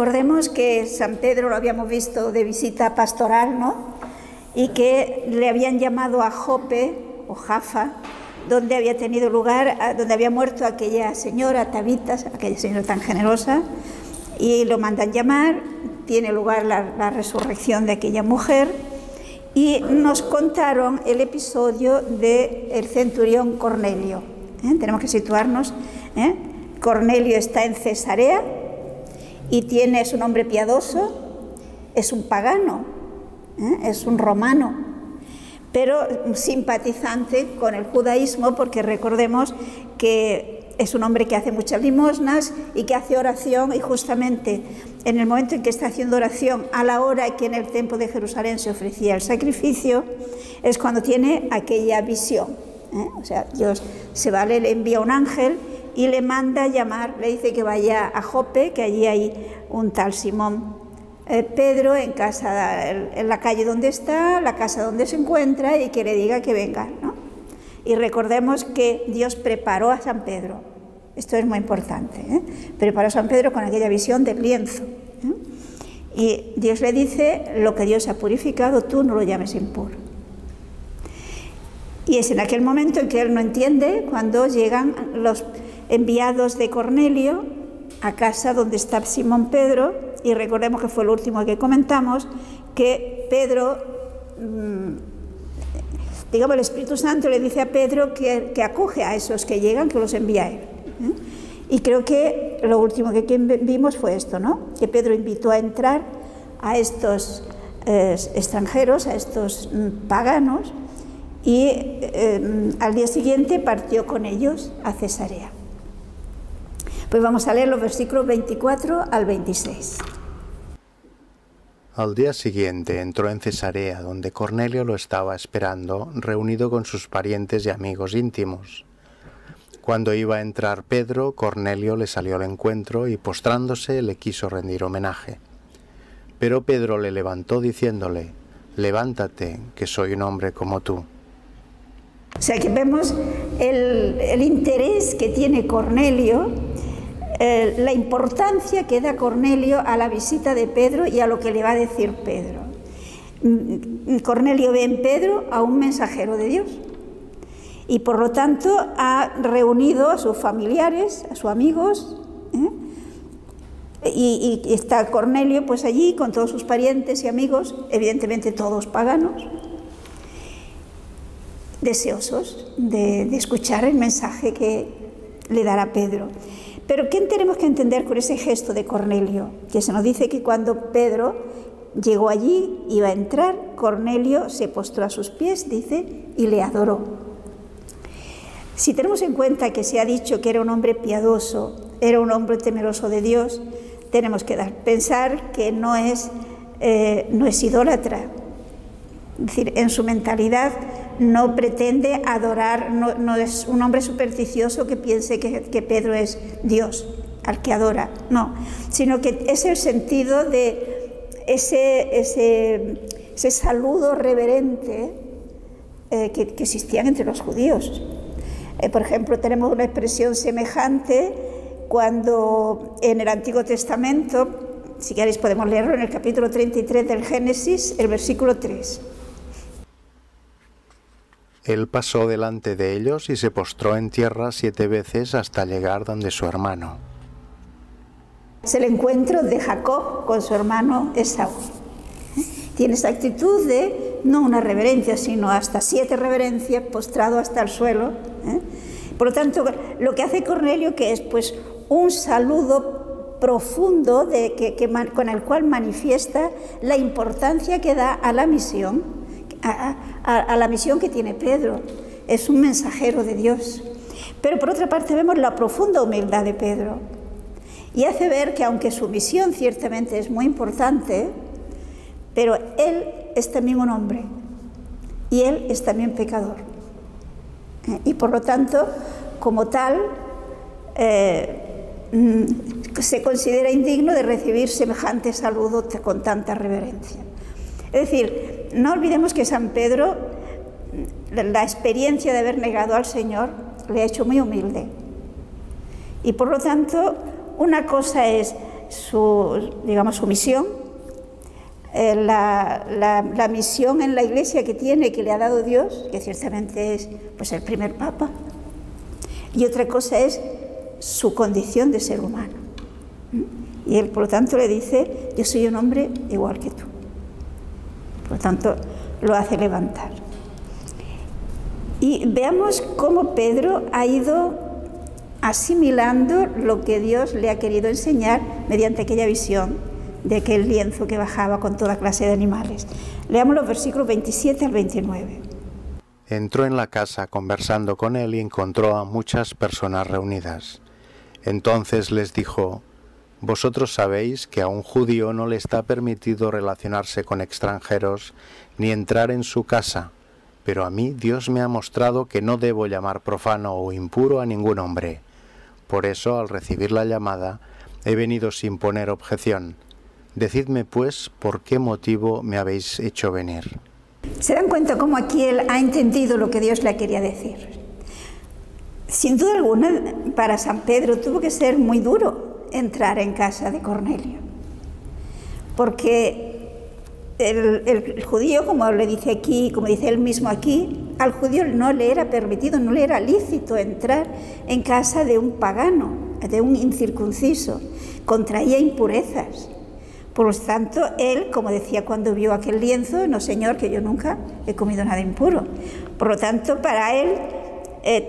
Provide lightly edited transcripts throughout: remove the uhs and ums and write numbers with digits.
recordemos que San Pedro lo habíamos visto de visita pastoral, ¿no? Y que le habían llamado a Jope o Jaffa, donde había tenido lugar, donde había muerto aquella señora Tabita, aquella señora tan generosa, y lo mandan llamar. Tiene lugar la resurrección de aquella mujer, y nos contaron el episodio del centurión Cornelio. Tenemos que situarnos. Cornelio está en Cesarea y es un hombre piadoso, es un pagano, es un romano, pero simpatizante con el judaísmo, porque recordemos que es un hombre que hace muchas limosnas y que hace oración, y justamente en el momento en que está haciendo oración, a la hora que en el templo de Jerusalén se ofrecía el sacrificio, es cuando tiene aquella visión. O sea, Dios le envía un ángel y le manda llamar, le dice que vaya a Jope, que allí hay un tal Simón Pedro en la calle donde está, la casa donde se encuentra, y que le diga que venga, ¿no? Y recordemos que Dios preparó a San Pedro, esto es muy importante, preparó a San Pedro con aquella visión del lienzo, y Dios le dice: lo que Dios ha purificado, tú no lo llames impuro. Y es en aquel momento en que él no entiende, cuando llegan los enviados de Cornelio a casa donde está Simón Pedro, y recordemos que fue lo último que comentamos, que Pedro, el Espíritu Santo le dice a Pedro que acoge a esos que llegan, que los envía a él. Y creo que lo último que vimos fue esto, ¿no? Que Pedro invitó a entrar a estos extranjeros, a estos paganos, y al día siguiente partió con ellos a Cesarea. Pues vamos a leer los versículos 24 al 26. Al día siguiente entró en Cesarea, donde Cornelio lo estaba esperando, reunido con sus parientes y amigos íntimos. Cuando iba a entrar Pedro, Cornelio le salió al encuentro y, postrándose, le quiso rendir homenaje. Pero Pedro le levantó diciéndole: «Levántate, que soy un hombre como tú». O sea que vemos el interés que tiene Cornelio, la importancia que da Cornelio a la visita de Pedro y a lo que le va a decir Pedro. Cornelio ve en Pedro a un mensajero de Dios, y por lo tanto ha reunido a sus familiares, a sus amigos, y está Cornelio pues allí con todos sus parientes y amigos, evidentemente todos paganos, deseosos de escuchar el mensaje que le dará Pedro. Pero ¿qué tenemos que entender con ese gesto de Cornelio? Que se nos dice que cuando Pedro llegó allí, iba a entrar, Cornelio se postró a sus pies, dice, y le adoró. Si tenemos en cuenta que se ha dicho que era un hombre piadoso, era un hombre temeroso de Dios, tenemos que pensar que no es idólatra. Es decir, en su mentalidad no pretende adorar, no es un hombre supersticioso que piense que Pedro es Dios, al que adora, no, sino que es el sentido de ese saludo reverente que existían entre los judíos. Por ejemplo, tenemos una expresión semejante cuando en el Antiguo Testamento, si queréis podemos leerlo en el capítulo 33 del Génesis, el versículo 3. Él pasó delante de ellos y se postró en tierra 7 veces hasta llegar donde su hermano. Es el encuentro de Jacob con su hermano Esaú. Tiene esa actitud de, no una reverencia, sino hasta 7 reverencias, postrado hasta el suelo. Por lo tanto, lo que hace Cornelio, que es pues un saludo profundo con el cual manifiesta la importancia que da a la misión, a la misión que tiene Pedro. Es un mensajero de Dios. Pero por otra parte vemos la profunda humildad de Pedro, y hace ver que aunque su misión ciertamente es muy importante, pero él es también un hombre y él es también pecador, y por lo tanto, como tal, se considera indigno de recibir semejante saludo con tanta reverencia. Es decir, no olvidemos que San Pedro, la experiencia de haber negado al Señor le ha hecho muy humilde, y por lo tanto una cosa es su misión, la misión en la Iglesia que tiene, que le ha dado Dios, que ciertamente es pues el primer Papa, y otra cosa es su condición de ser humano. Y él, por lo tanto, le dice: yo soy un hombre igual que tú. Por lo tanto, lo hace levantar. Y veamos cómo Pedro ha ido asimilando lo que Dios le ha querido enseñar mediante aquella visión de aquel lienzo que bajaba con toda clase de animales. Leamos los versículos 27 al 29. Entró en la casa conversando con él y encontró a muchas personas reunidas. Entonces les dijo: vosotros sabéis que a un judío no le está permitido relacionarse con extranjeros ni entrar en su casa, pero a mí Dios me ha mostrado que no debo llamar profano o impuro a ningún hombre. Por eso, al recibir la llamada, he venido sin poner objeción. Decidme, pues, por qué motivo me habéis hecho venir. ¿Se dan cuenta cómo aquí él ha entendido lo que Dios le quería decir? Sin duda alguna, para San Pedro tuvo que ser muy duro entrar en casa de Cornelio, porque el judío, como le dice aquí, como dice él mismo aquí, al judío no le era permitido, no le era lícito entrar en casa de un pagano, de un incircunciso, contraía impurezas. Por lo tanto, él, como decía cuando vio aquel lienzo: no, Señor, que yo nunca he comido nada impuro. Por lo tanto, para él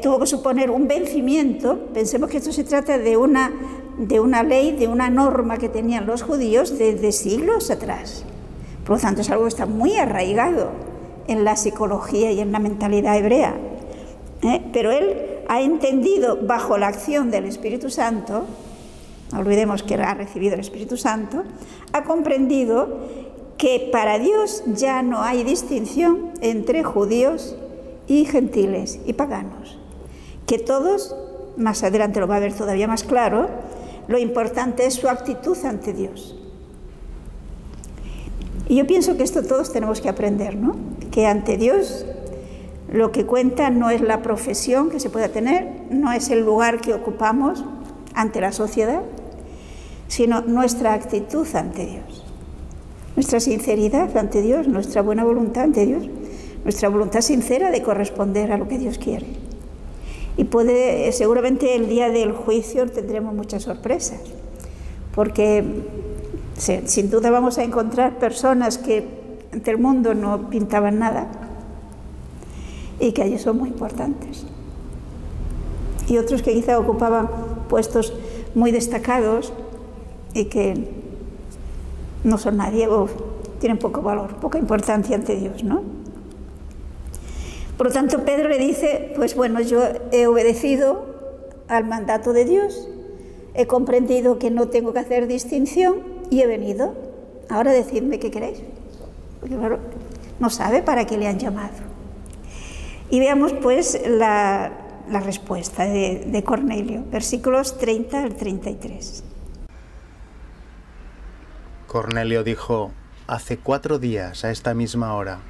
tuvo que suponer un vencimiento. Pensemos que esto se trata de una ley, de una norma que tenían los judíos desde siglos atrás. Por lo tanto, es algo que está muy arraigado en la psicología y en la mentalidad hebrea. Pero él ha entendido, bajo la acción del Espíritu Santo, no olvidemos que ha recibido el Espíritu Santo, ha comprendido que para Dios ya no hay distinción entre judíos y gentiles y paganos, que todos, más adelante lo va a ver todavía más claro, lo importante es su actitud ante Dios. Y yo pienso que esto todos tenemos que aprender, ¿no? Que ante Dios lo que cuenta no es la profesión que se pueda tener, no es el lugar que ocupamos ante la sociedad, sino nuestra actitud ante Dios, nuestra sinceridad ante Dios, nuestra buena voluntad ante Dios, nuestra voluntad sincera de corresponder a lo que Dios quiere. Y seguramente el día del juicio tendremos muchas sorpresas, porque sin duda vamos a encontrar personas que ante el mundo no pintaban nada y que allí son muy importantes, y otros que quizá ocupaban puestos muy destacados y que no son nadie o tienen poco valor, poca importancia ante Dios, ¿no? Por lo tanto, Pedro le dice: pues bueno, yo he obedecido al mandato de Dios, he comprendido que no tengo que hacer distinción y he venido. Ahora decidme qué queréis. Porque claro, no sabe para qué le han llamado. Y veamos pues la respuesta de Cornelio, versículos 30 al 33. Cornelio dijo: hace 4 días a esta misma hora,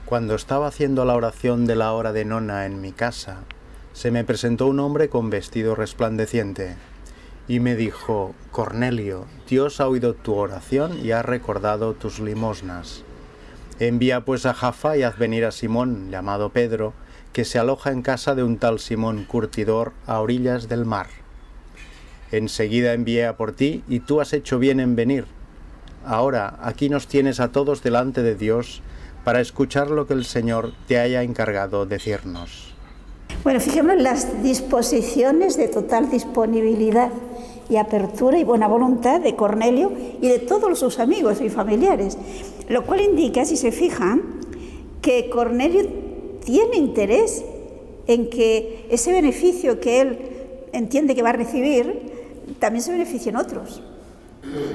cuando estaba haciendo la oración de la hora de nona en mi casa, se me presentó un hombre con vestido resplandeciente y me dijo: Cornelio, Dios ha oído tu oración y ha recordado tus limosnas. Envía pues a Jaffa y haz venir a Simón, llamado Pedro, que se aloja en casa de un tal Simón curtidor a orillas del mar. Enseguida envié a por ti y tú has hecho bien en venir. Ahora aquí nos tienes a todos delante de Dios para escuchar lo que el Señor te haya encargado decirnos. Bueno, fijémonos en las disposiciones de total disponibilidad y apertura y buena voluntad de Cornelio y de todos sus amigos y familiares, lo cual indica, si se fijan, que Cornelio tiene interés en que ese beneficio que él entiende que va a recibir también se beneficien otros,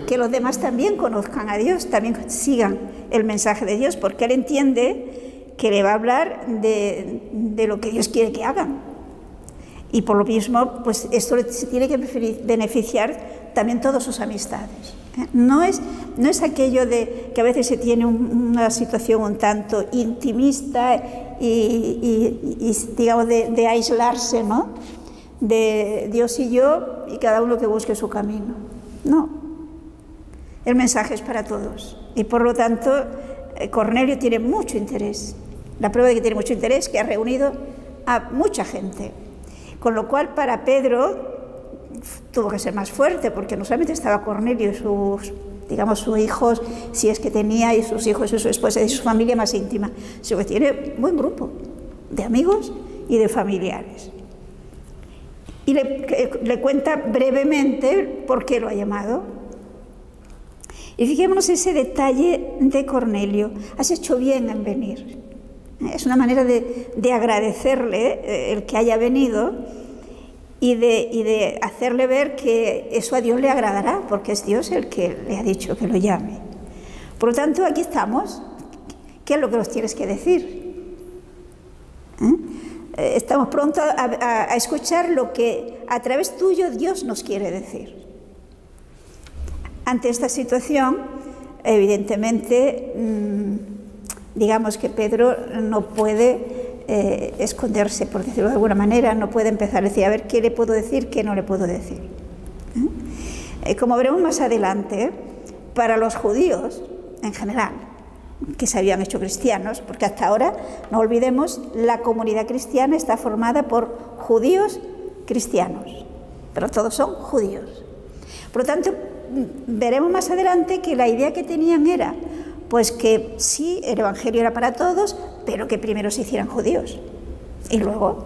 que los demás también conozcan a Dios, también sigan el mensaje de Dios, porque él entiende que le va a hablar de lo que Dios quiere que hagan. Y por lo mismo, pues esto se tiene que beneficiar también todas sus amistades. No es aquello de que a veces se tiene una situación un tanto intimista y digamos, de aislarse, ¿no? De Dios y yo, y cada uno que busque su camino. No. el mensaje es para todos. Y por lo tanto, Cornelio tiene mucho interés. La prueba de que tiene mucho interés es que ha reunido a mucha gente. Con lo cual, para Pedro tuvo que ser más fuerte, porque no solamente estaba Cornelio y sus hijos, si es que tenía, y sus hijos y su esposa y su familia más íntima, sino que tiene un buen grupo de amigos y de familiares. Y le cuenta brevemente por qué lo ha llamado. Y fijémonos ese detalle de Cornelio: has hecho bien en venir. Es una manera de agradecerle el que haya venido y de hacerle ver que eso a Dios le agradará, porque es Dios el que le ha dicho que lo llame. Por lo tanto, aquí estamos. ¿Qué es lo que nos tienes que decir? Estamos prontos a escuchar lo que a través tuyo Dios nos quiere decir. Ante esta situación, evidentemente, digamos que Pedro no puede esconderse, por decirlo de alguna manera, no puede empezar a decir, a ver, ¿qué le puedo decir, qué no le puedo decir? Como veremos más adelante, para los judíos en general, que se habían hecho cristianos, porque hasta ahora, no olvidemos, la comunidad cristiana está formada por judíos cristianos, pero todos son judíos. Por lo tanto, veremos más adelante que la idea que tenían era, pues que sí, el Evangelio era para todos, pero que primero se hicieran judíos y luego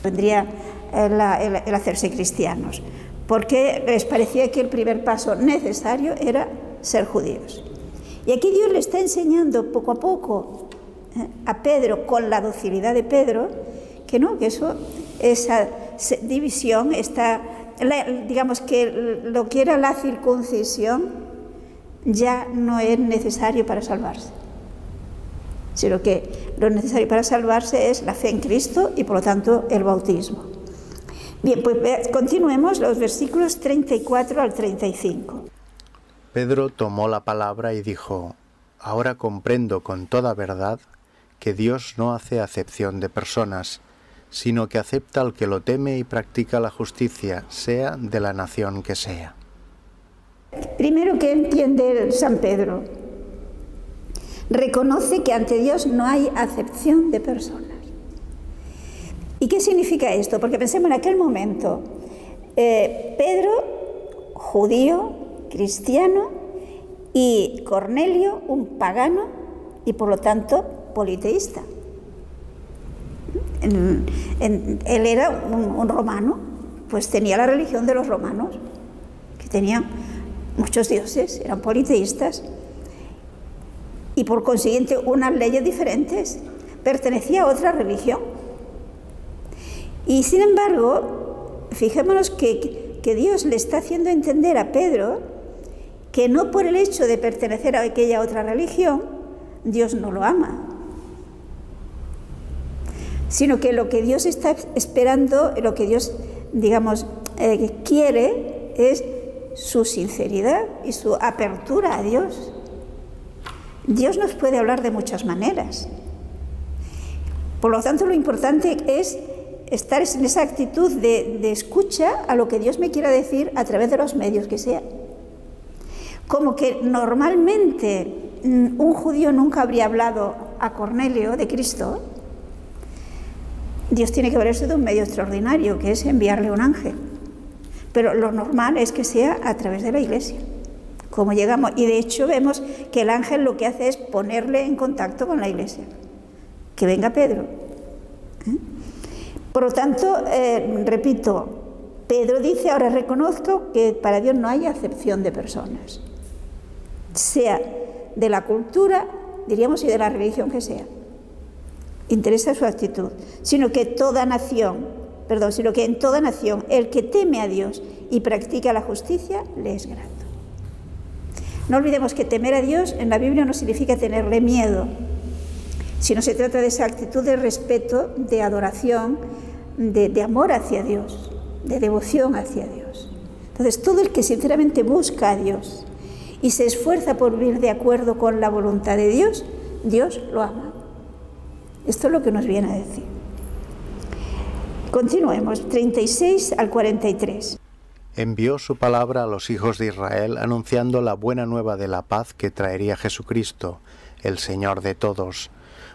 vendría el hacerse cristianos, porque les parecía que el primer paso necesario era ser judíos. Y aquí Dios le está enseñando poco a poco a Pedro, con la docilidad de Pedro, que no, que esa división, digamos que lo que era la circuncisión ya no es necesario para salvarse, sino que lo necesario para salvarse es la fe en Cristo y por lo tanto el bautismo. Bien, pues continuemos los versículos 34 al 35. Pedro tomó la palabra y dijo: ahora comprendo con toda verdad que Dios no hace acepción de personas, sino que acepta al que lo teme y practica la justicia, sea de la nación que sea. Primero, ¿qué entiende San Pedro? Reconoce que ante Dios no hay acepción de personas. ¿Y qué significa esto? Porque pensemos en aquel momento, Pedro, judío, cristiano, y Cornelio, un pagano y por lo tanto politeísta. Él era un romano, pues tenía la religión de los romanos, que tenían muchos dioses, eran politeístas, y por consiguiente unas leyes diferentes, pertenecía a otra religión. Y sin embargo, fijémonos que Dios le está haciendo entender a Pedro que no por el hecho de pertenecer a aquella otra religión, Dios no lo ama, sino que lo que Dios está esperando, lo que Dios, digamos, quiere es su sinceridad y su apertura a Dios. Dios nos puede hablar de muchas maneras. Por lo tanto, lo importante es estar en esa actitud de escucha a lo que Dios me quiera decir a través de los medios que sean. Como que normalmente un judío nunca habría hablado a Cornelio de Cristo, Dios tiene que valerse de un medio extraordinario, que es enviarle un ángel. Pero lo normal es que sea a través de la Iglesia. Como llegamos, y de hecho vemos que el ángel lo que hace es ponerle en contacto con la Iglesia. Que venga Pedro. Por lo tanto, repito, Pedro dice, ahora reconozco que para Dios no hay acepción de personas, sea de la cultura, diríamos, y de la religión que sea. Interesa su actitud, sino que en toda nación el que teme a Dios y practica la justicia le es grato. No olvidemos que temer a Dios en la Biblia no significa tenerle miedo, sino se trata de esa actitud de respeto, de adoración, de amor hacia Dios, de devoción hacia Dios. Entonces, todo el que sinceramente busca a Dios y se esfuerza por vivir de acuerdo con la voluntad de Dios, Dios lo ama. Esto es lo que nos viene a decir. Continuemos, 36 al 43. envió su palabra a los hijos de Israel anunciando la buena nueva de la paz que traería Jesucristo, el Señor de todos.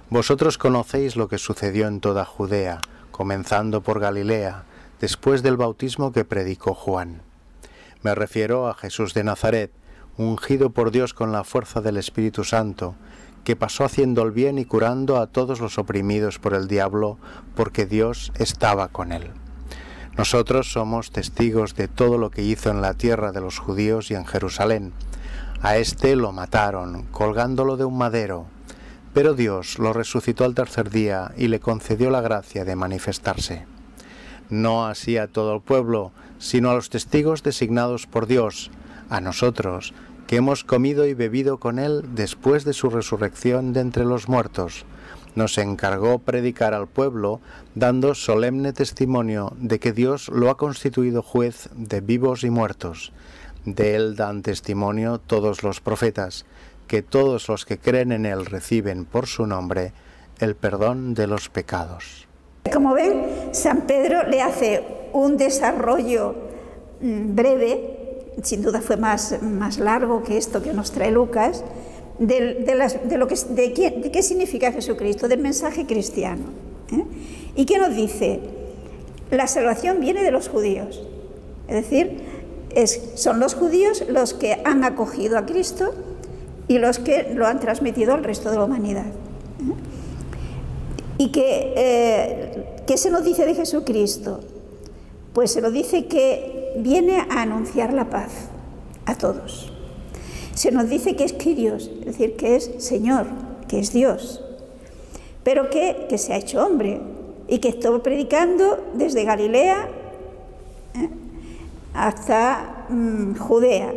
Vosotros conocéis lo que sucedió en toda Judea, comenzando por Galilea, después del bautismo que predicó Juan. Me refiero a Jesús de Nazaret, ungido por Dios con la fuerza del Espíritu Santo, que pasó haciendo el bien y curando a todos los oprimidos por el diablo, porque Dios estaba con él. Nosotros somos testigos de todo lo que hizo en la tierra de los judíos y en Jerusalén. A este lo mataron, colgándolo de un madero, pero Dios lo resucitó al tercer día y le concedió la gracia de manifestarse. No así a todo el pueblo, sino a los testigos designados por Dios, a nosotros, que hemos comido y bebido con él después de su resurrección de entre los muertos. Nos encargó predicar al pueblo, dando solemne testimonio de que Dios lo ha constituido juez de vivos y muertos. De él dan testimonio todos los profetas, que todos los que creen en él reciben por su nombre el perdón de los pecados. Como ven, San Pedro le hace un desarrollo breve, sin duda fue más largo que esto que nos trae Lucas, de qué significa Jesucristo, del mensaje cristiano. ¿Y qué nos dice? La salvación viene de los judíos, es decir, son los judíos los que han acogido a Cristo y los que lo han transmitido al resto de la humanidad. ¿Y qué se nos dice de Jesucristo? Pues se nos dice que viene a anunciar la paz a todos. Se nos dice que es Kyrios, es decir, que es Señor, que es Dios, pero que se ha hecho hombre y que estuvo predicando desde Galilea hasta Judea.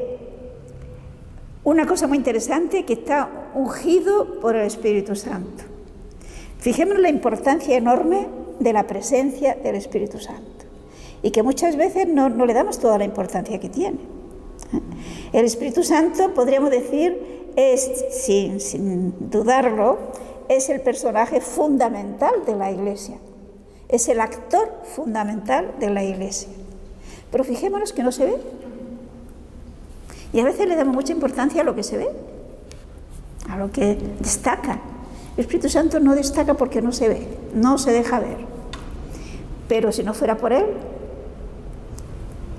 Una cosa muy interesante, que está ungido por el Espíritu Santo. Fijémonos la importancia enorme de la presencia del Espíritu Santo y que muchas veces no le damos toda la importancia que tiene. El Espíritu Santo, podríamos decir, sin dudarlo, es el personaje fundamental de la Iglesia, es el actor fundamental de la Iglesia. Pero fijémonos que no se ve. Y a veces le damos mucha importancia a lo que se ve, a lo que destaca. El Espíritu Santo no destaca porque no se ve, no se deja ver. Pero si no fuera por él,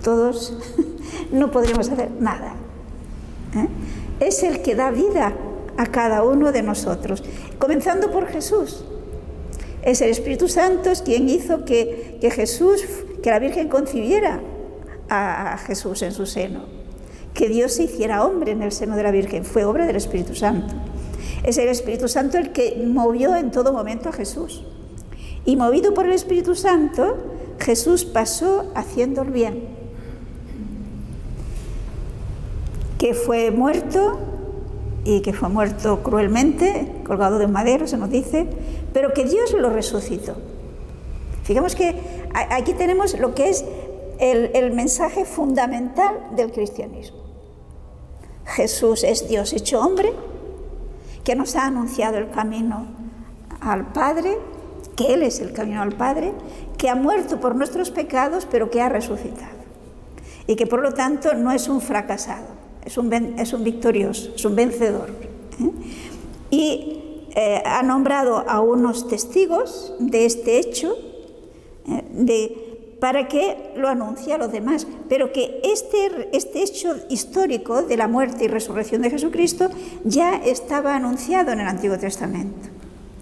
todos no podríamos hacer nada. Es el que da vida a cada uno de nosotros, comenzando por Jesús. Es el Espíritu Santo es quien hizo que la Virgen concibiera a Jesús en su seno, que Dios se hiciera hombre en el seno de la Virgen, fue obra del Espíritu Santo. Es el Espíritu Santo el que movió en todo momento a Jesús. Y movido por el Espíritu Santo, Jesús pasó haciendo el bien. Que fue muerto, y que fue muerto cruelmente, colgado de un madero, se nos dice, pero que Dios lo resucitó. Fijamos que aquí tenemos lo que es el mensaje fundamental del cristianismo. Jesús es Dios hecho hombre, que nos ha anunciado el camino al Padre, que Él es el camino al Padre, que ha muerto por nuestros pecados, pero que ha resucitado. Y que por lo tanto no es un fracasado, es un victorioso, es un vencedor. Y ha nombrado a unos testigos de este hecho, para que lo anuncie a los demás, pero que este hecho histórico de la muerte y resurrección de Jesucristo ya estaba anunciado en el Antiguo Testamento.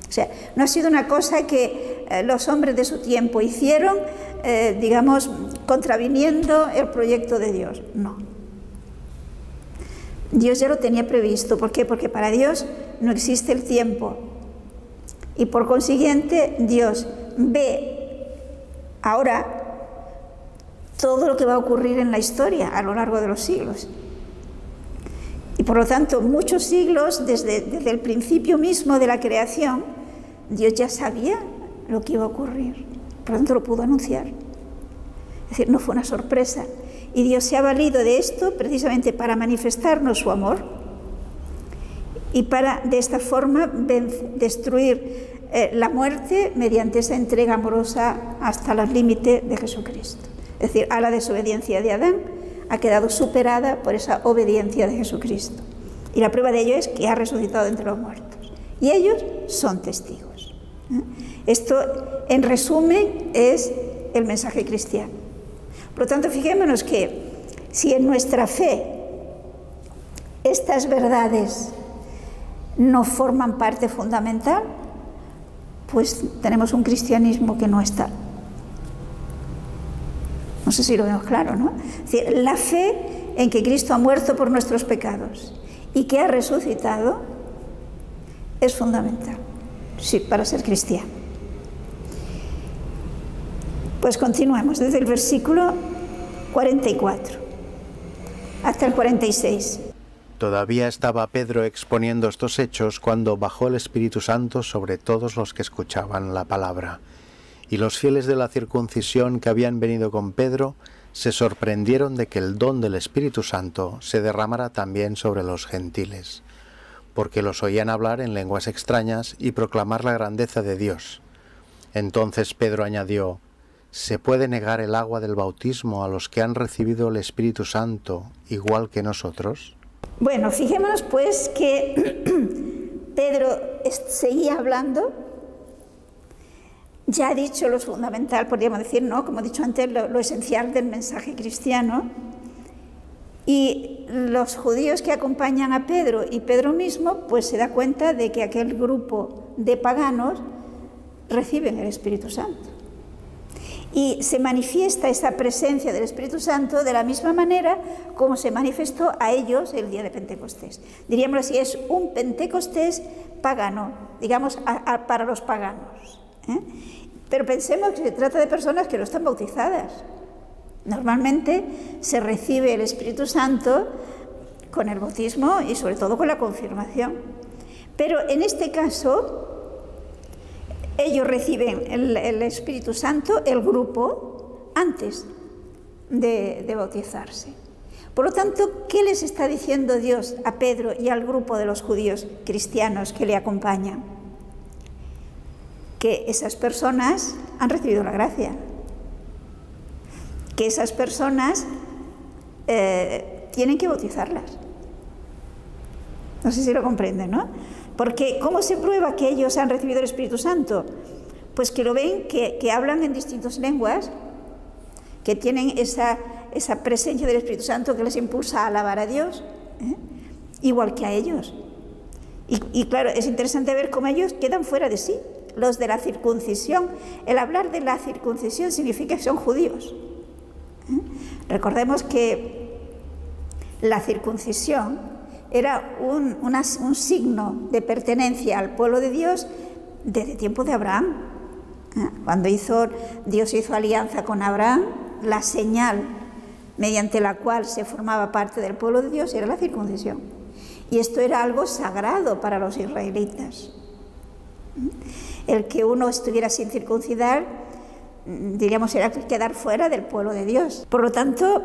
O sea, no ha sido una cosa que los hombres de su tiempo hicieron, digamos, contraviniendo el proyecto de Dios. No. Dios ya lo tenía previsto. ¿Por qué? Porque para Dios no existe el tiempo. Y por consiguiente, Dios ve ahora todo lo que va a ocurrir en la historia a lo largo de los siglos. Y por lo tanto, muchos siglos, desde el principio mismo de la creación, Dios ya sabía lo que iba a ocurrir. Por lo tanto, lo pudo anunciar. Es decir, no fue una sorpresa. Y Dios se ha valido de esto precisamente para manifestarnos su amor y para, de esta forma, destruir la muerte mediante esa entrega amorosa hasta el límite de Jesucristo. Es decir, a la desobediencia de Adán ha quedado superada por esa obediencia de Jesucristo. Y la prueba de ello es que ha resucitado entre los muertos. Y ellos son testigos. Esto, en resumen, es el mensaje cristiano. Por lo tanto, fijémonos que si en nuestra fe estas verdades no forman parte fundamental, pues tenemos un cristianismo que no está. No sé si lo vemos claro, ¿no? Es decir, la fe en que Cristo ha muerto por nuestros pecados y que ha resucitado es fundamental, sí, para ser cristiano. Pues continuemos desde el versículo 44 hasta el 46. Todavía estaba Pedro exponiendo estos hechos cuando bajó el Espíritu Santo sobre todos los que escuchaban la palabra. Y los fieles de la circuncisión que habían venido con Pedro se sorprendieron de que el don del Espíritu Santo se derramara también sobre los gentiles, porque los oían hablar en lenguas extrañas y proclamar la grandeza de Dios. Entonces Pedro añadió: ¿se puede negar el agua del bautismo a los que han recibido el Espíritu Santo igual que nosotros? Bueno, fijémonos pues que Pedro seguía hablando. Ya ha dicho lo fundamental, podríamos decir, ¿no? Como he dicho antes, lo esencial del mensaje cristiano. Y los judíos que acompañan a Pedro y Pedro mismo, pues se da cuenta de que aquel grupo de paganos reciben el Espíritu Santo. Y se manifiesta esa presencia del Espíritu Santo de la misma manera como se manifestó a ellos el día de Pentecostés. Diríamos así, es un Pentecostés pagano, digamos, para los paganos. Pero pensemos que se trata de personas que no están bautizadas. Normalmente se recibe el Espíritu Santo con el bautismo y sobre todo con la confirmación. Pero en este caso ellos reciben el Espíritu Santo, el grupo, antes de bautizarse. Por lo tanto, ¿qué les está diciendo Dios a Pedro y al grupo de los judíos cristianos que le acompañan? Que esas personas han recibido la gracia, que esas personas tienen que bautizarlas. No sé si lo comprenden, ¿no? Porque ¿cómo se prueba que ellos han recibido el Espíritu Santo? Pues que lo ven, que hablan en distintas lenguas, que tienen esa presencia del Espíritu Santo que les impulsa a alabar a Dios, igual que a ellos. Y claro, es interesante ver cómo ellos quedan fuera de sí. Los de la circuncisión, el hablar de la circuncisión significa que son judíos. Recordemos que la circuncisión era un signo de pertenencia al pueblo de Dios desde tiempo de Abraham. Cuando Dios hizo alianza con Abraham, la señal mediante la cual se formaba parte del pueblo de Dios era la circuncisión. Y esto era algo sagrado para los israelitas. El que uno estuviera sin circuncidar, diríamos, era quedar fuera del pueblo de Dios. Por lo tanto,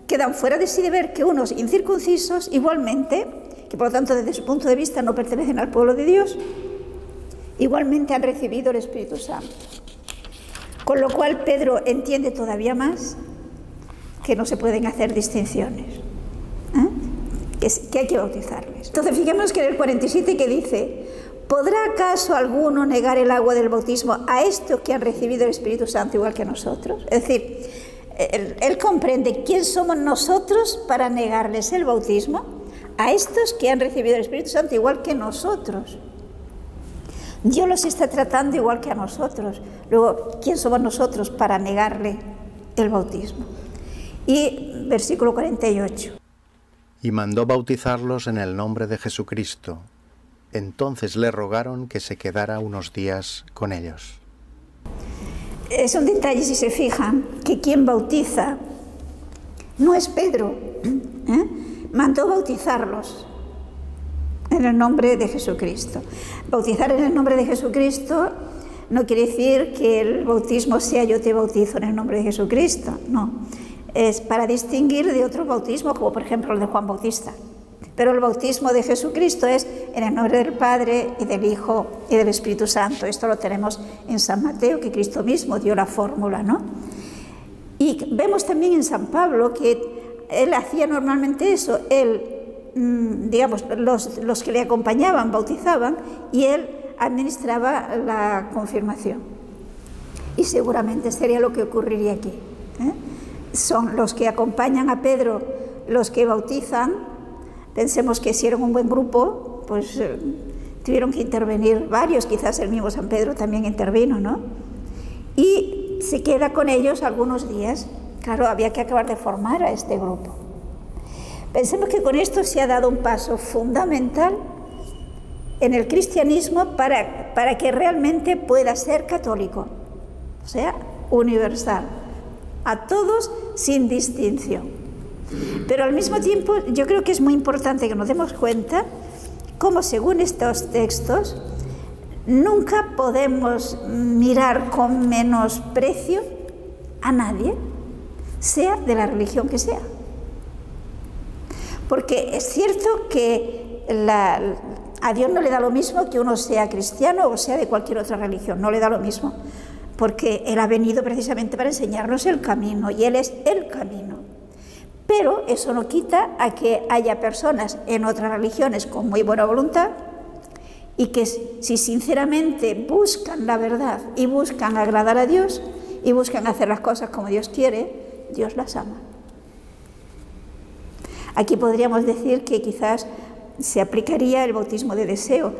quedan fuera de sí de ver que unos incircuncisos, igualmente, que por lo tanto desde su punto de vista no pertenecen al pueblo de Dios, igualmente han recibido el Espíritu Santo. Con lo cual Pedro entiende todavía más que no se pueden hacer distinciones, que hay que bautizarles. Entonces fijémonos que en el 47 que dice: ¿podrá acaso alguno negar el agua del bautismo a estos que han recibido el Espíritu Santo igual que nosotros? Es decir, él comprende quién somos nosotros para negarles el bautismo a estos que han recibido el Espíritu Santo igual que nosotros. Dios los está tratando igual que a nosotros. Luego, ¿quién somos nosotros para negarle el bautismo? Y versículo 48. Y mandó bautizarlos en el nombre de Jesucristo. Entonces le rogaron que se quedara unos días con ellos. Es un detalle, si se fijan, que quien bautiza no es Pedro. Mandó bautizarlos en el nombre de Jesucristo. Bautizar en el nombre de Jesucristo no quiere decir que el bautismo sea yo te bautizo en el nombre de Jesucristo, no. Es para distinguir de otros bautismos, como por ejemplo el de Juan Bautista. Pero el bautismo de Jesucristo es en el nombre del Padre y del Hijo y del Espíritu Santo. Esto lo tenemos en San Mateo, que Cristo mismo dio la fórmula, ¿no? Y vemos también en San Pablo que él hacía normalmente eso, digamos, los que le acompañaban bautizaban y él administraba la confirmación. Y seguramente sería lo que ocurriría aquí. Son los que acompañan a Pedro los que bautizan. Pensemos que si eran un buen grupo, pues tuvieron que intervenir varios, quizás el mismo San Pedro también intervino, ¿no? Y se queda con ellos algunos días. Claro, había que acabar de formar a este grupo. Pensemos que con esto se ha dado un paso fundamental en el cristianismo para que realmente pueda ser católico, o sea, universal, a todos sin distinción. Pero al mismo tiempo yo creo que es muy importante que nos demos cuenta cómo, según estos textos, nunca podemos mirar con menosprecio a nadie, sea de la religión que sea. Porque es cierto que a Dios no le da lo mismo que uno sea cristiano o sea de cualquier otra religión, no le da lo mismo, porque Él ha venido precisamente para enseñarnos el camino, y Él es el camino. Pero eso no quita a que haya personas en otras religiones con muy buena voluntad y que si sinceramente buscan la verdad y buscan agradar a Dios y buscan hacer las cosas como Dios quiere, Dios las ama. Aquí podríamos decir que quizás se aplicaría el bautismo de deseo.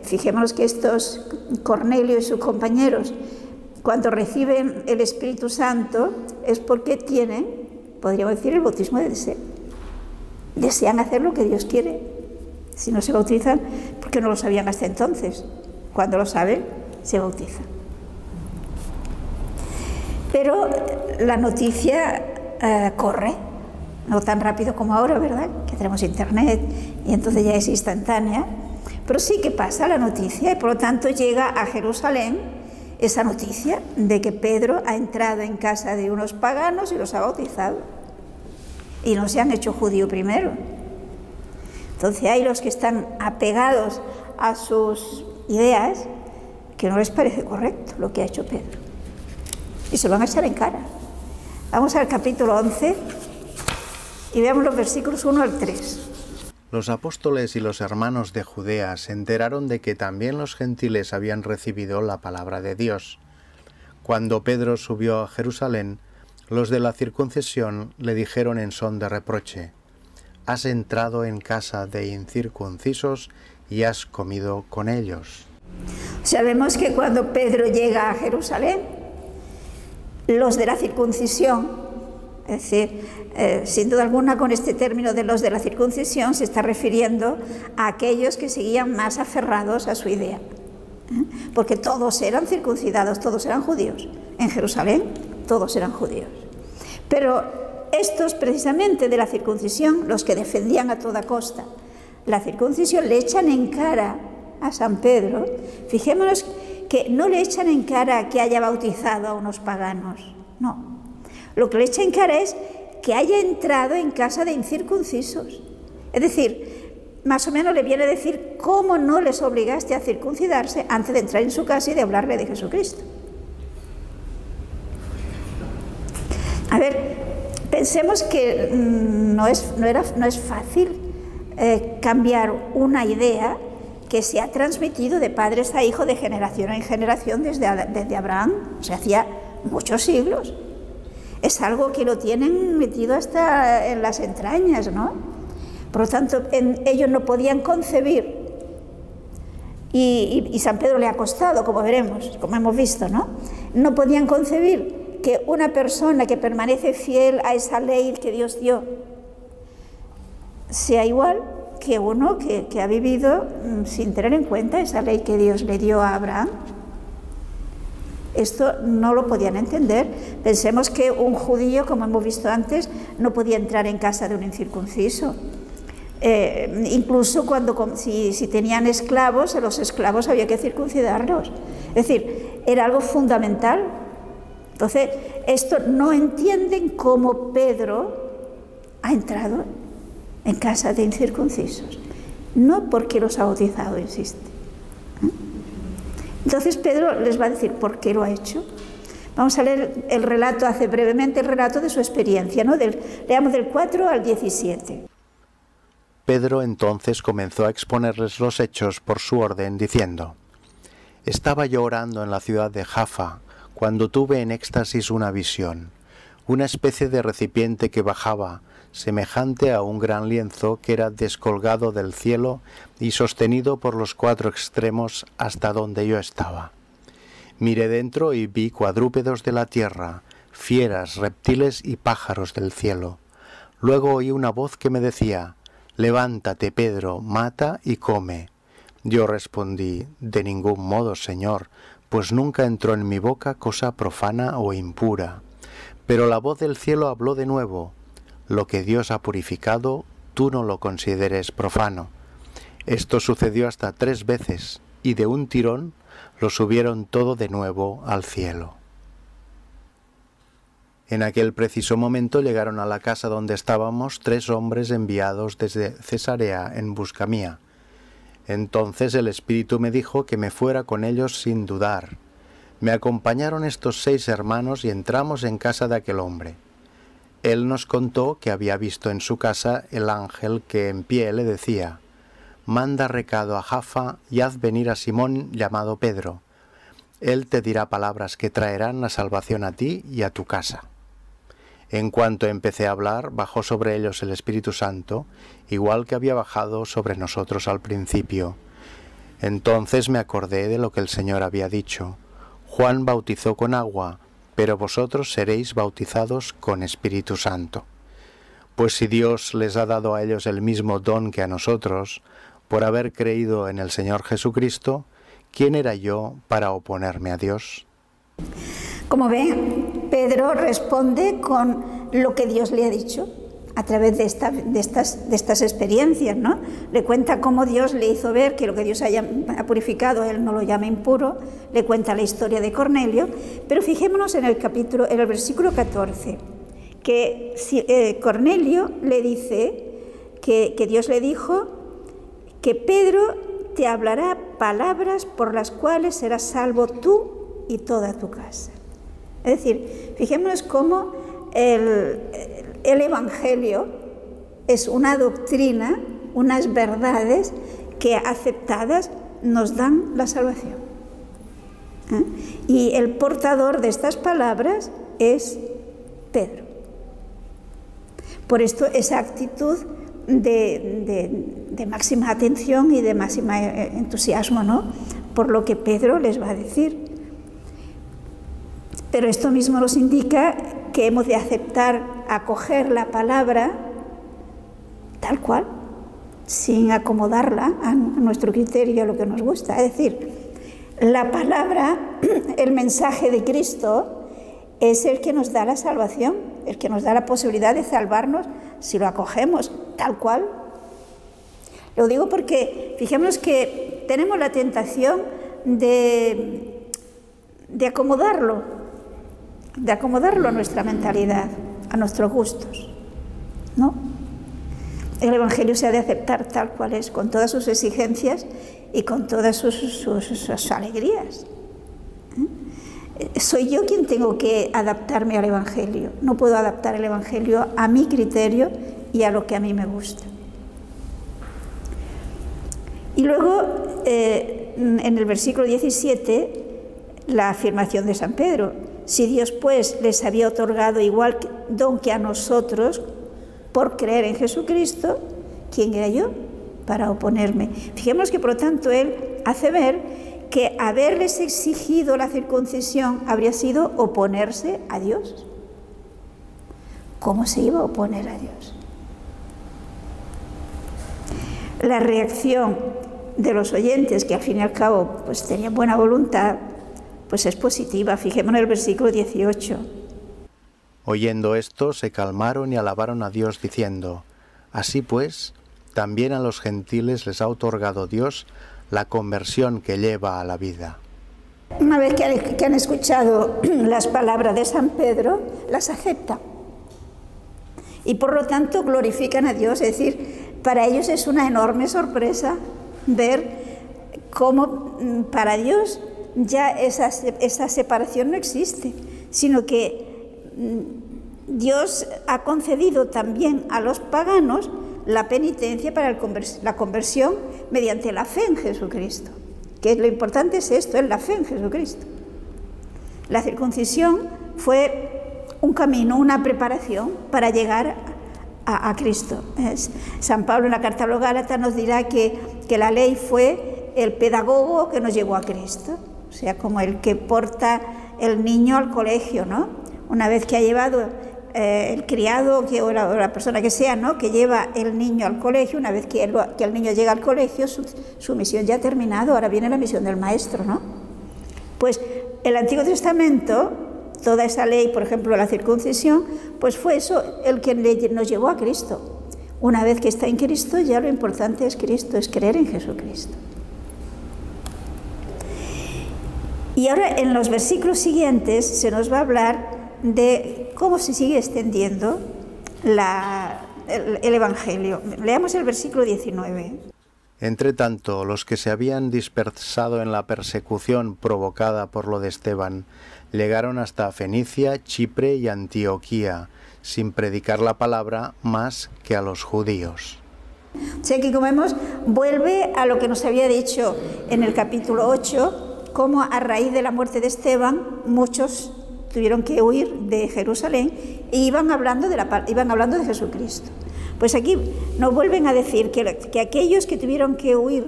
Fijémonos que estos, Cornelio y sus compañeros, cuando reciben el Espíritu Santo es porque tienen, podríamos decir, el bautismo de deseo. Desean hacer lo que Dios quiere. Si no se bautizan, porque no lo sabían hasta entonces. Cuando lo saben, se bautizan. Pero la noticia corre. No tan rápido como ahora, ¿verdad? Que tenemos internet y entonces ya es instantánea. Pero sí que pasa la noticia y por lo tanto llega a Jerusalén esa noticia de que Pedro ha entrado en casa de unos paganos y los ha bautizado. Y no se han hecho judío primero. Entonces hay los que están apegados a sus ideas que no les parece correcto lo que ha hecho Pedro. Y se lo van a echar en cara. Vamos al capítulo 11. Y veamos los versículos 1 al 3. Los apóstoles y los hermanos de Judea se enteraron de que también los gentiles habían recibido la palabra de Dios. Cuando Pedro subió a Jerusalén, los de la circuncisión le dijeron en son de reproche: «Has entrado en casa de incircuncisos y has comido con ellos». Sabemos que cuando Pedro llega a Jerusalén, los de la circuncisión, es decir, sin duda alguna con este término de los de la circuncisión se está refiriendo a aquellos que seguían más aferrados a su idea, porque todos eran circuncidados, todos eran judíos. En Jerusalén todos eran judíos. Pero estos precisamente de la circuncisión, los que defendían a toda costa la circuncisión, le echan en cara a San Pedro. Fijémonos que no le echan en cara que haya bautizado a unos paganos, no. Lo que le echa en cara es que haya entrado en casa de incircuncisos. Es decir, más o menos le viene a decir cómo no les obligaste a circuncidarse antes de entrar en su casa y de hablarle de Jesucristo. A ver, pensemos que no es fácil cambiar una idea que se ha transmitido de padres a hijos, de generación en generación, desde Abraham, o sea, hacía muchos siglos. Es algo que lo tienen metido hasta en las entrañas, ¿no? Por lo tanto, ellos no podían concebir, y San Pedro le ha costado, como veremos, como hemos visto, ¿no? No podían concebir que una persona que permanece fiel a esa ley que Dios dio sea igual que uno que ha vivido sin tener en cuenta esa ley que Dios le dio a Abraham. Esto no lo podían entender. Pensemos que un judío, como hemos visto antes, no podía entrar en casa de un incircunciso. Incluso si tenían esclavos, a los esclavos había que circuncidarlos. Es decir, era algo fundamental. Entonces, esto no entienden cómo Pedro ha entrado en casa de incircuncisos. No porque los ha bautizado, insiste. Entonces Pedro les va a decir por qué lo ha hecho. Vamos a leer el relato, hace brevemente el relato de su experiencia, ¿no? Leamos del 4 al 17. Pedro entonces comenzó a exponerles los hechos por su orden, diciendo: Estaba yo orando en la ciudad de Jaffa, cuando tuve en éxtasis una visión, una especie de recipiente que bajaba, semejante a un gran lienzo que era descolgado del cielo y sostenido por los 4 extremos hasta donde yo estaba. Miré dentro y vi cuadrúpedos de la tierra, fieras, reptiles y pájaros del cielo. Luego oí una voz que me decía: Levántate, Pedro, mata y come. Yo respondí: De ningún modo, Señor, pues nunca entró en mi boca cosa profana o impura. Pero la voz del cielo habló de nuevo: Lo que Dios ha purificado, tú no lo consideres profano. Esto sucedió hasta 3 veces, y de un tirón lo subieron todo de nuevo al cielo. En aquel preciso momento llegaron a la casa donde estábamos 3 hombres enviados desde Cesarea en busca mía. Entonces el Espíritu me dijo que me fuera con ellos sin dudar. Me acompañaron estos 6 hermanos y entramos en casa de aquel hombre. Él nos contó que había visto en su casa el ángel que en pie le decía: Manda recado a Jaffa y haz venir a Simón llamado Pedro. Él te dirá palabras que traerán la salvación a ti y a tu casa. En cuanto empecé a hablar, bajó sobre ellos el Espíritu Santo, igual que había bajado sobre nosotros al principio. Entonces me acordé de lo que el Señor había dicho: Juan bautizó con agua, pero vosotros seréis bautizados con Espíritu Santo. Pues si Dios les ha dado a ellos el mismo don que a nosotros, por haber creído en el Señor Jesucristo, ¿quién era yo para oponerme a Dios? Como ven, Pedro responde con lo que Dios le ha dicho a través de estas experiencias, ¿no? Le cuenta cómo Dios le hizo ver que lo que Dios ha purificado, él no lo llama impuro. Le cuenta la historia de Cornelio, pero fijémonos en el versículo 14, que Cornelio le dice que Dios le dijo que Pedro te hablará palabras por las cuales serás salvo tú y toda tu casa. Es decir, fijémonos cómo el Evangelio es una doctrina, unas verdades que aceptadas nos dan la salvación. Y el portador de estas palabras es Pedro. Por esto esa actitud de máxima atención y de máxima entusiasmo, ¿no?, por lo que Pedro les va a decir. Pero esto mismo nos indica que hemos de aceptar, acoger la palabra tal cual, sin acomodarla a nuestro criterio, a lo que nos gusta. Es decir, la palabra, el mensaje de Cristo, es el que nos da la salvación, el que nos da la posibilidad de salvarnos si lo acogemos tal cual. Lo digo porque fijémonos que tenemos la tentación de acomodarlo a nuestra mentalidad, a nuestros gustos, ¿no? El Evangelio se ha de aceptar tal cual es, con todas sus exigencias y con todas sus alegrías. Soy yo quien tengo que adaptarme al Evangelio. No puedo adaptar el Evangelio a mi criterio y a lo que a mí me gusta. Y luego, en el versículo 17, la afirmación de San Pedro: si Dios pues les había otorgado igual don que a nosotros por creer en Jesucristo, ¿quién era yo para oponerme? Fijémonos que por lo tanto él hace ver que haberles exigido la circuncisión habría sido oponerse a Dios. ¿Cómo se iba a oponer a Dios? La reacción de los oyentes, que al fin y al cabo pues tenían buena voluntad, pues es positiva. Fijémonos en el versículo 18. Oyendo esto, se calmaron y alabaron a Dios, diciendo: Así pues, también a los gentiles les ha otorgado Dios la conversión que lleva a la vida. Una vez que han escuchado las palabras de San Pedro, las aceptan. Y por lo tanto glorifican a Dios. Es decir, para ellos es una enorme sorpresa ver cómo para Dios ya esa separación no existe, sino que Dios ha concedido también a los paganos la penitencia para la conversión mediante la fe en Jesucristo. Que lo importante es esto, es la fe en Jesucristo. La circuncisión fue un camino, una preparación para llegar a Cristo. San Pablo en la carta a los Gálatas nos dirá que la ley fue el pedagogo que nos llevó a Cristo, o sea, como el que porta el niño al colegio, ¿no? Una vez que ha llevado el criado o la persona que sea, ¿no?, que lleva el niño al colegio, una vez que el niño llega al colegio, su misión ya ha terminado, ahora viene la misión del maestro, ¿no? Pues el Antiguo Testamento, toda esa ley, por ejemplo, la circuncisión, pues fue eso el que nos llevó a Cristo. Una vez que está en Cristo, ya lo importante es Cristo, es creer en Jesucristo. Y ahora en los versículos siguientes se nos va a hablar de cómo se sigue extendiendo el Evangelio. Leamos el versículo 19. Entre tanto, los que se habían dispersado en la persecución provocada por lo de Esteban llegaron hasta Fenicia, Chipre y Antioquía, sin predicar la palabra más que a los judíos. O sea que, como vemos, vuelve a lo que nos había dicho en el capítulo 8, cómo a raíz de la muerte de Esteban muchos tuvieron que huir de Jerusalén e iban hablando de Jesucristo. Pues aquí nos vuelven a decir que aquellos que tuvieron que huir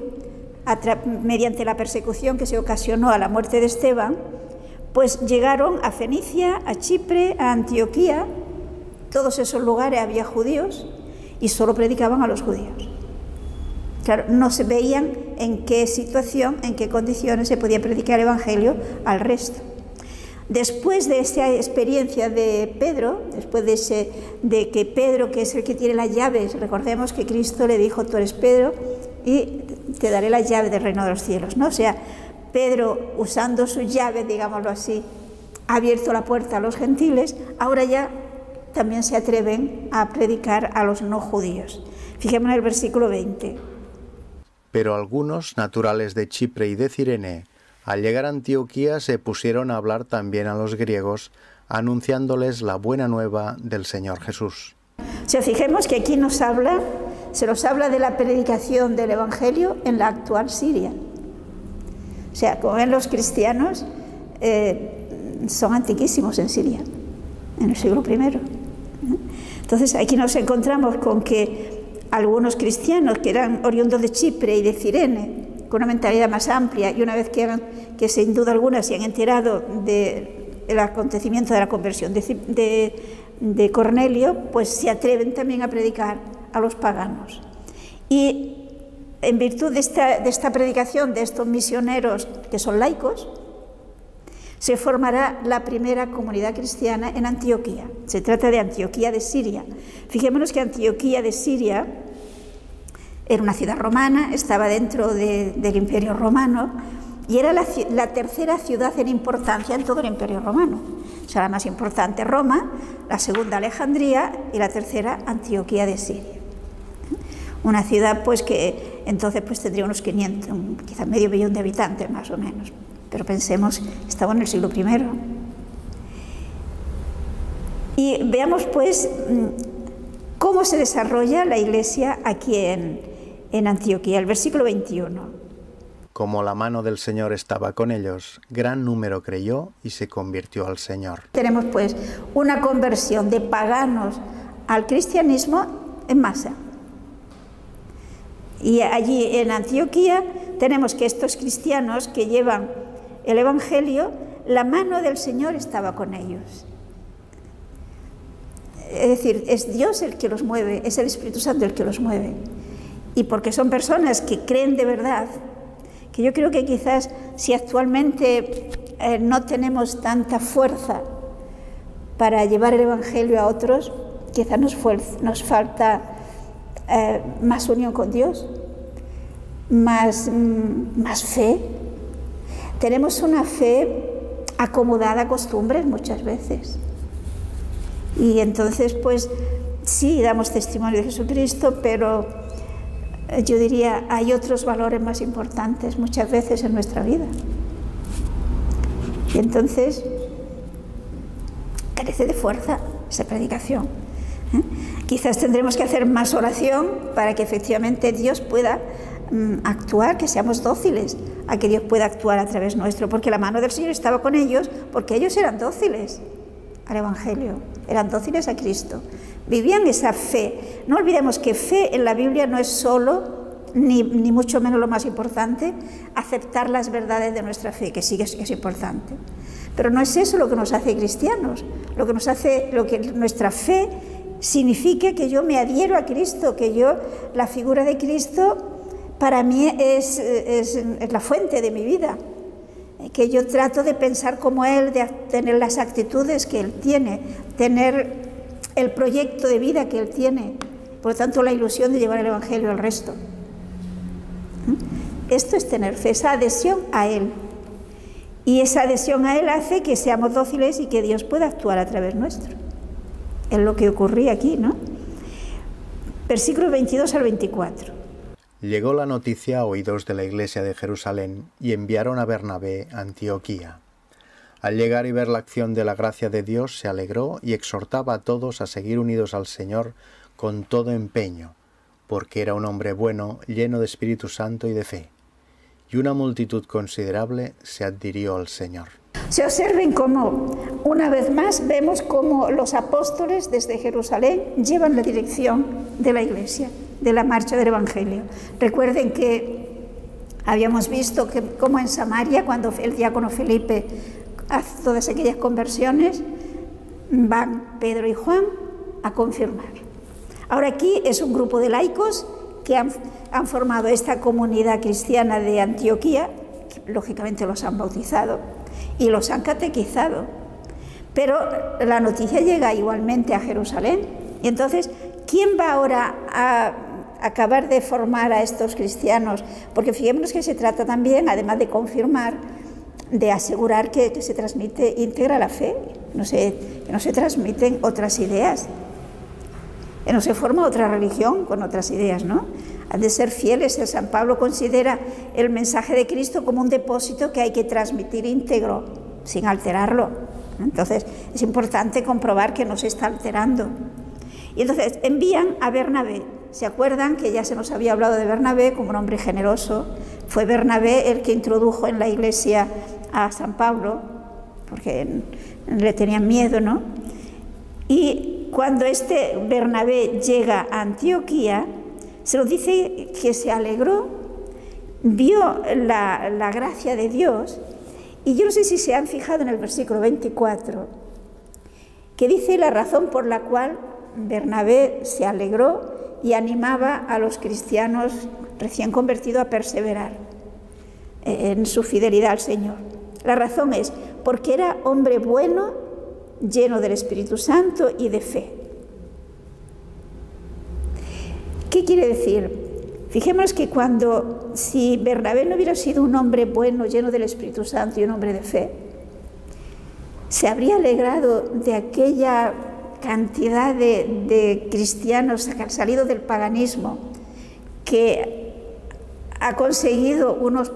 mediante la persecución que se ocasionó a la muerte de Esteban, pues llegaron a Fenicia, a Chipre, a Antioquía. Todos esos lugares había judíos y solo predicaban a los judíos. Claro, no se veían en qué situación, en qué condiciones se podía predicar el Evangelio al resto. Después de esa experiencia de Pedro, después de que Pedro, que es el que tiene las llaves, recordemos que Cristo le dijo: tú eres Pedro y te daré las llaves del reino de los cielos, ¿no? O sea, Pedro, usando sus llaves, digámoslo así, ha abierto la puerta a los gentiles, ahora ya también se atreven a predicar a los no judíos. Fijémonos en el versículo 20. Pero algunos, naturales de Chipre y de Cirene, al llegar a Antioquía se pusieron a hablar también a los griegos, anunciándoles la buena nueva del Señor Jesús. O sea, fijemos que aquí se nos habla de la predicación del Evangelio en la actual Siria. O sea, como ven, los cristianos son antiquísimos en Siria, en el siglo I. Entonces aquí nos encontramos con que algunos cristianos que eran oriundos de Chipre y de Cirene, con una mentalidad más amplia, y una vez que sin duda alguna se han enterado del acontecimiento de la conversión de Cornelio, pues se atreven también a predicar a los paganos. Y en virtud de esta predicación de estos misioneros que son laicos, se formará la primera comunidad cristiana en Antioquía. Se trata de Antioquía de Siria. Fijémonos que Antioquía de Siria era una ciudad romana, estaba dentro del Imperio Romano y era la tercera ciudad en importancia en todo el Imperio Romano. O sea, la más importante Roma, la segunda Alejandría y la tercera Antioquía de Siria. Una ciudad pues que entonces pues tendría unos 500, quizás medio millón de habitantes más o menos. Pero pensemos, estaba en el siglo I. Y veamos pues cómo se desarrolla la iglesia aquí en Antioquía, el versículo 21. Como la mano del Señor estaba con ellos, gran número creyó y se convirtió al Señor. Tenemos pues una conversión de paganos al cristianismo en masa. Y allí en Antioquía tenemos que estos cristianos que llevan el Evangelio, la mano del Señor estaba con ellos. Es decir, es Dios el que los mueve, es el Espíritu Santo el que los mueve. Y porque son personas que creen de verdad, que yo creo que quizás si actualmente no tenemos tanta fuerza para llevar el Evangelio a otros, quizás nos falta más unión con Dios, más fe. Tenemos una fe acomodada a costumbres muchas veces. Y entonces, pues sí, damos testimonio de Jesucristo, pero yo diría, hay otros valores más importantes muchas veces en nuestra vida. Y entonces, carece de fuerza esa predicación. Quizás tendremos que hacer más oración para que efectivamente Dios pueda actuar, que seamos dóciles a que Dios pueda actuar a través nuestro, porque la mano del Señor estaba con ellos, porque ellos eran dóciles al Evangelio, eran dóciles a Cristo, vivían esa fe. No olvidemos que fe en la Biblia no es solo, ni mucho menos lo más importante, aceptar las verdades de nuestra fe, que sí que es importante, pero no es eso lo que nos hace cristianos. Lo que nuestra fe significa que yo me adhiero a Cristo, que la figura de Cristo para mí es la fuente de mi vida, que yo trato de pensar como Él, de tener las actitudes que Él tiene, tener el proyecto de vida que Él tiene, por lo tanto la ilusión de llevar el Evangelio al resto. Esto es tener fe, esa adhesión a Él, y esa adhesión a Él hace que seamos dóciles y que Dios pueda actuar a través nuestro. Es lo que ocurría aquí, ¿no? Versículos 22 al 24. Llegó la noticia a oídos de la iglesia de Jerusalén y enviaron a Bernabé a Antioquía. Al llegar y ver la acción de la gracia de Dios, se alegró y exhortaba a todos a seguir unidos al Señor con todo empeño, porque era un hombre bueno, lleno de Espíritu Santo y de fe. Y una multitud considerable se adhirió al Señor. Se observen cómo, una vez más, vemos cómo los apóstoles desde Jerusalén llevan la dirección de la iglesia, de la marcha del Evangelio. Recuerden que habíamos visto que como en Samaria, cuando el diácono Felipe hace todas aquellas conversiones, van Pedro y Juan a confirmar. Ahora aquí es un grupo de laicos que han formado esta comunidad cristiana de Antioquía, que lógicamente los han bautizado y los han catequizado, pero la noticia llega igualmente a Jerusalén. Y entonces, ¿quién va ahora a acabar de formar a estos cristianos? Porque fijémonos que se trata también, además de confirmar, de asegurar que se transmite íntegra la fe, que no se transmiten otras ideas, que no se forma otra religión con otras ideas, ¿no? Han de ser fieles. El San Pablo considera el mensaje de Cristo como un depósito que hay que transmitir íntegro, sin alterarlo. Entonces, es importante comprobar que no se está alterando. Y entonces envían a Bernabé. ¿Se acuerdan que ya se nos había hablado de Bernabé como un hombre generoso? Fue Bernabé el que introdujo en la iglesia a San Pablo, porque le tenían miedo, ¿no? Y cuando este Bernabé llega a Antioquía, se nos dice que se alegró, vio la gracia de Dios, y yo no sé si se han fijado en el versículo 24, que dice la razón por la cual Bernabé se alegró y animaba a los cristianos recién convertidos a perseverar en su fidelidad al Señor. La razón es porque era hombre bueno, lleno del Espíritu Santo y de fe. ¿Qué quiere decir? Fijémonos que si Bernabé no hubiera sido un hombre bueno, lleno del Espíritu Santo y un hombre de fe, se habría alegrado de aquella cantidad de cristianos que han salido del paganismo, que ha conseguido unos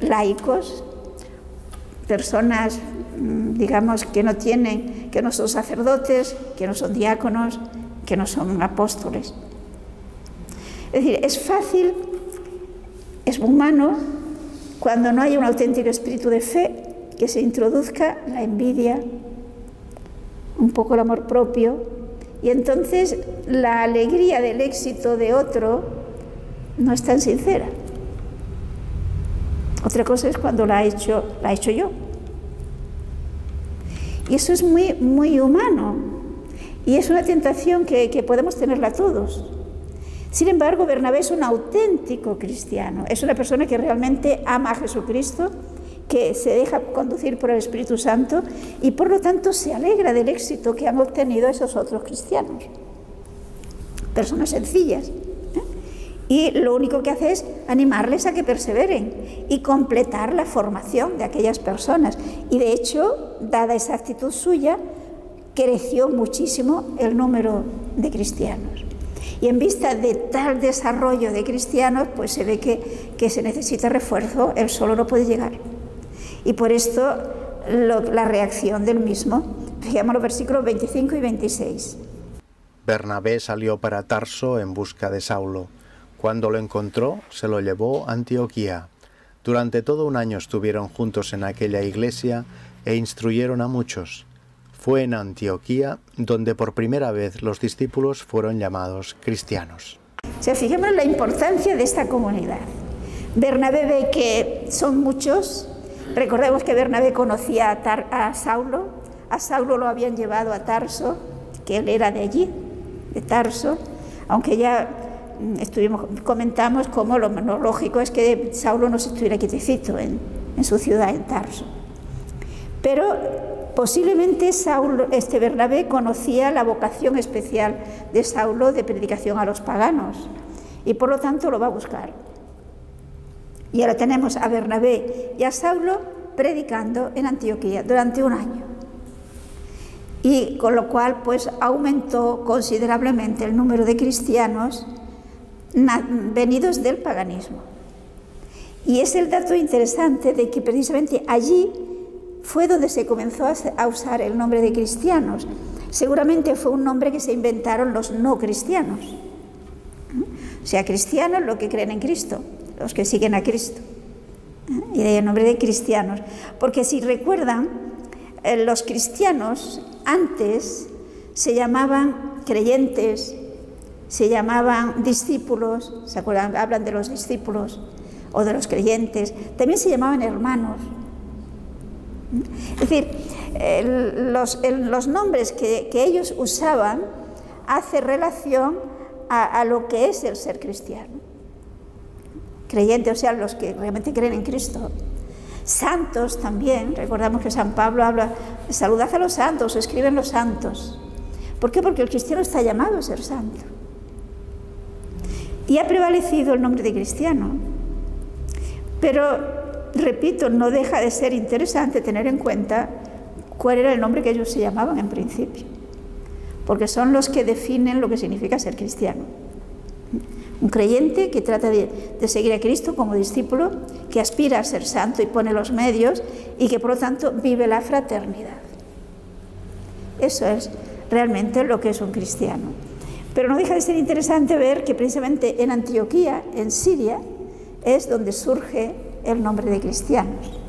laicos, personas, digamos, que no son sacerdotes, que no son diáconos, que no son apóstoles. Es decir, es fácil, es humano, cuando no hay un auténtico espíritu de fe, que se introduzca la envidia, un poco el amor propio, y entonces la alegría del éxito de otro no es tan sincera. Otra cosa es cuando la he hecho yo. Y eso es muy, muy humano, y es una tentación que podemos tenerla todos. Sin embargo, Bernabé es un auténtico cristiano, es una persona que realmente ama a Jesucristo, que se deja conducir por el Espíritu Santo y por lo tanto se alegra del éxito que han obtenido esos otros cristianos. Personas sencillas. Y lo único que hace es animarles a que perseveren y completar la formación de aquellas personas. Y de hecho, dada esa actitud suya, creció muchísimo el número de cristianos. Y en vista de tal desarrollo de cristianos, pues se ve que se necesita refuerzo, él solo no puede llegar. Y por esto la reacción del mismo. Fijemos los versículos 25 y 26. Bernabé salió para Tarso en busca de Saulo. Cuando lo encontró, se lo llevó a Antioquía. Durante todo un año estuvieron juntos en aquella iglesia e instruyeron a muchos. Fue en Antioquía donde por primera vez los discípulos fueron llamados cristianos. O sea, fijemos la importancia de esta comunidad. Bernabé ve que son muchos. Recordemos que Bernabé conocía a Saulo. A Saulo lo habían llevado a Tarso, que él era de allí, de Tarso, aunque ya comentamos cómo lo lógico es que Saulo no se estuviera quietecito en su ciudad, en Tarso. Pero posiblemente Bernabé conocía la vocación especial de Saulo de predicación a los paganos y por lo tanto lo va a buscar. Y ahora tenemos a Bernabé y a Saulo predicando en Antioquía durante un año. Y con lo cual pues aumentó considerablemente el número de cristianos venidos del paganismo. Y es el dato interesante de que precisamente allí fue donde se comenzó a usar el nombre de cristianos. Seguramente fue un nombre que se inventaron los no cristianos. O sea, cristianos los que creen en Cristo, los que siguen a Cristo. Y de ahí el nombre de cristianos. Porque si recuerdan, los cristianos antes se llamaban creyentes, se llamaban discípulos, ¿se acuerdan? Hablan de los discípulos o de los creyentes, también se llamaban hermanos. Es decir, los nombres que ellos usaban hacen relación a lo que es el ser cristiano. Creyente, o sea, los que realmente creen en Cristo. Santos también, recordamos que San Pablo habla, saludad a los santos, escriben los santos. ¿Por qué? Porque el cristiano está llamado a ser santo. Y ha prevalecido el nombre de cristiano. Pero, repito, no deja de ser interesante tener en cuenta cuál era el nombre que ellos se llamaban en principio. Porque son los que definen lo que significa ser cristiano. Un creyente que trata de seguir a Cristo como discípulo, que aspira a ser santo y pone los medios y que por lo tanto vive la fraternidad. Eso es realmente lo que es un cristiano. Pero no deja de ser interesante ver que precisamente en Antioquía, en Siria, es donde surge el nombre de cristianos.